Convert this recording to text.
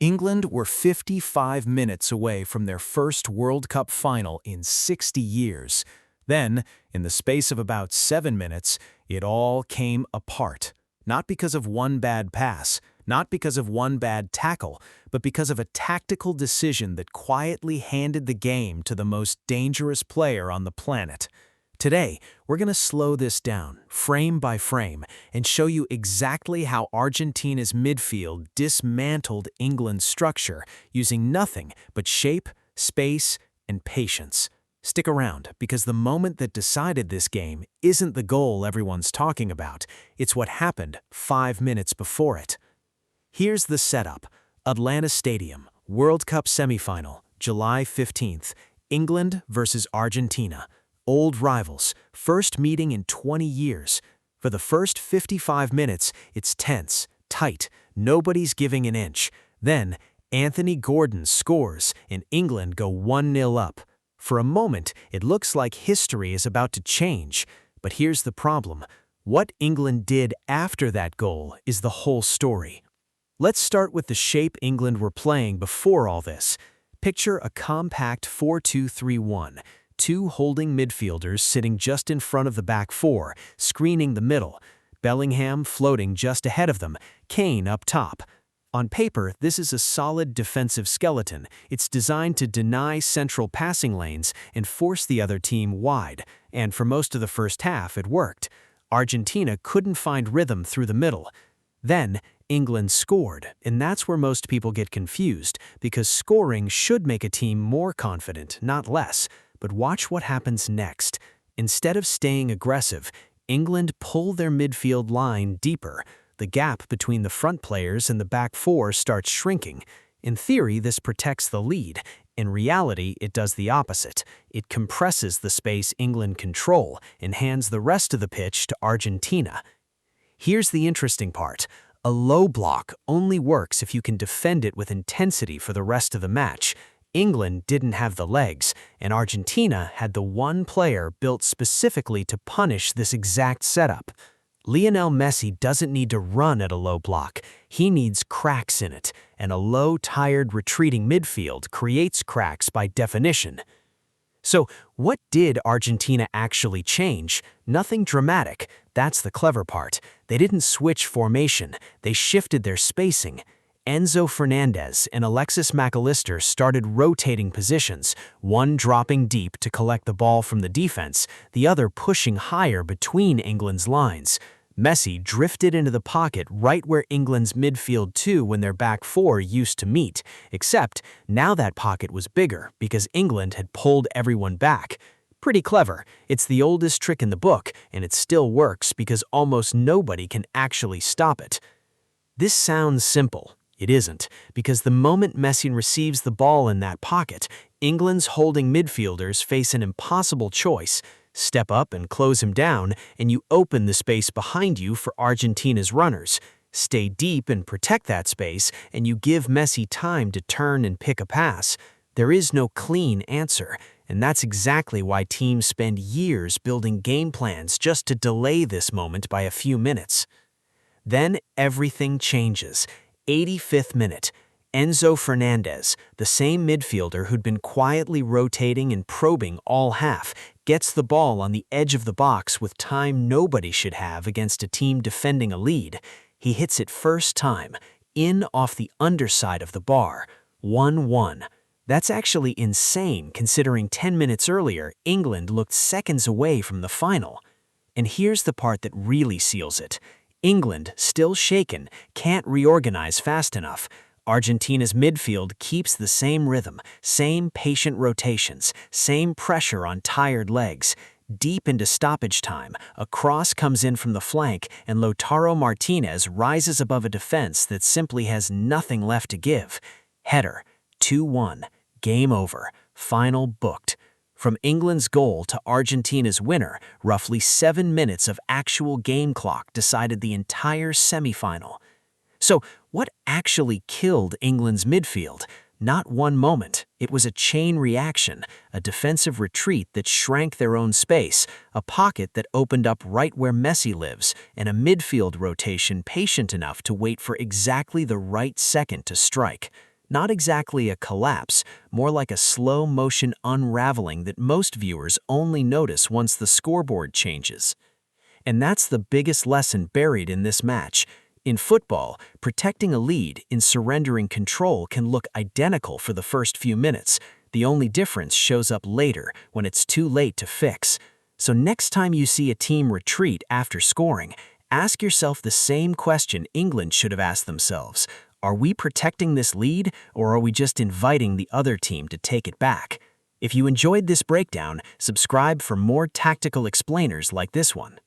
England were 55 minutes away from their first World Cup final in 60 years. Then, in the space of about 7 minutes, it all came apart. Not because of one bad pass, not because of one bad tackle, but because of a tactical decision that quietly handed the game to the most dangerous player on the planet. Today, we're going to slow this down, frame by frame, and show you exactly how Argentina's midfield dismantled England's structure using nothing but shape, space, and patience. Stick around, because the moment that decided this game isn't the goal everyone's talking about, it's what happened 5 minutes before it. Here's the setup. Atlanta Stadium, World Cup semifinal, July 15th, England versus Argentina. Old rivals, first meeting in 20 years. For the first 55 minutes, it's tense, tight, nobody's giving an inch. Then, Anthony Gordon scores and England go 1-0 up. For a moment, it looks like history is about to change. But here's the problem. What England did after that goal is the whole story. Let's start with the shape England were playing before all this. Picture a compact 4-2-3-1. Two holding midfielders sitting just in front of the back four, screening the middle. Bellingham floating just ahead of them, Kane up top. On paper, this is a solid defensive skeleton. It's designed to deny central passing lanes and force the other team wide. And for most of the first half, it worked. Argentina couldn't find rhythm through the middle. Then, England scored, and that's where most people get confused, because scoring should make a team more confident, not less. But watch what happens next. Instead of staying aggressive, England pull their midfield line deeper. The gap between the front players and the back four starts shrinking. In theory, this protects the lead. In reality, it does the opposite. It compresses the space England control and hands the rest of the pitch to Argentina. Here's the interesting part. A low block only works if you can defend it with intensity for the rest of the match. England didn't have the legs, and Argentina had the one player built specifically to punish this exact setup. Lionel Messi doesn't need to run at a low block. He needs cracks in it, and a low, tired, retreating midfield creates cracks by definition. So, what did Argentina actually change? Nothing dramatic. That's the clever part. They didn't switch formation. They shifted their spacing. Enzo Fernández and Alexis McAllister started rotating positions, one dropping deep to collect the ball from the defense, the other pushing higher between England's lines. Messi drifted into the pocket right where England's midfield two when their back four used to meet, except now that pocket was bigger because England had pulled everyone back. Pretty clever. It's the oldest trick in the book, and it still works because almost nobody can actually stop it. This sounds simple. It isn't, because the moment Messi receives the ball in that pocket, England's holding midfielders face an impossible choice. Step up and close him down, and you open the space behind you for Argentina's runners. Stay deep and protect that space, and you give Messi time to turn and pick a pass. There is no clean answer, and that's exactly why teams spend years building game plans just to delay this moment by a few minutes. Then everything changes. 85th minute, Enzo Fernández, the same midfielder who'd been quietly rotating and probing all half, gets the ball on the edge of the box with time nobody should have against a team defending a lead. He hits it first time, in off the underside of the bar, 1-1. That's actually insane considering 10 minutes earlier, England looked seconds away from the final. And here's the part that really seals it. England, still shaken, can't reorganize fast enough. Argentina's midfield keeps the same rhythm, same patient rotations, same pressure on tired legs. Deep into stoppage time, a cross comes in from the flank and Lautaro Martínez rises above a defense that simply has nothing left to give. Header, 2-1, game over, final booked. From England's goal to Argentina's winner, roughly 7 minutes of actual game clock decided the entire semifinal. So, what actually killed England's midfield? Not one moment. It was a chain reaction, a defensive retreat that shrank their own space, a pocket that opened up right where Messi lives, and a midfield rotation patient enough to wait for exactly the right second to strike. Not exactly a collapse, more like a slow-motion unraveling that most viewers only notice once the scoreboard changes. And that's the biggest lesson buried in this match. In football, protecting a lead in surrendering control can look identical for the first few minutes. The only difference shows up later, when it's too late to fix. So next time you see a team retreat after scoring, ask yourself the same question England should have asked themselves. Are we protecting this lead, or are we just inviting the other team to take it back? If you enjoyed this breakdown, subscribe for more tactical explainers like this one.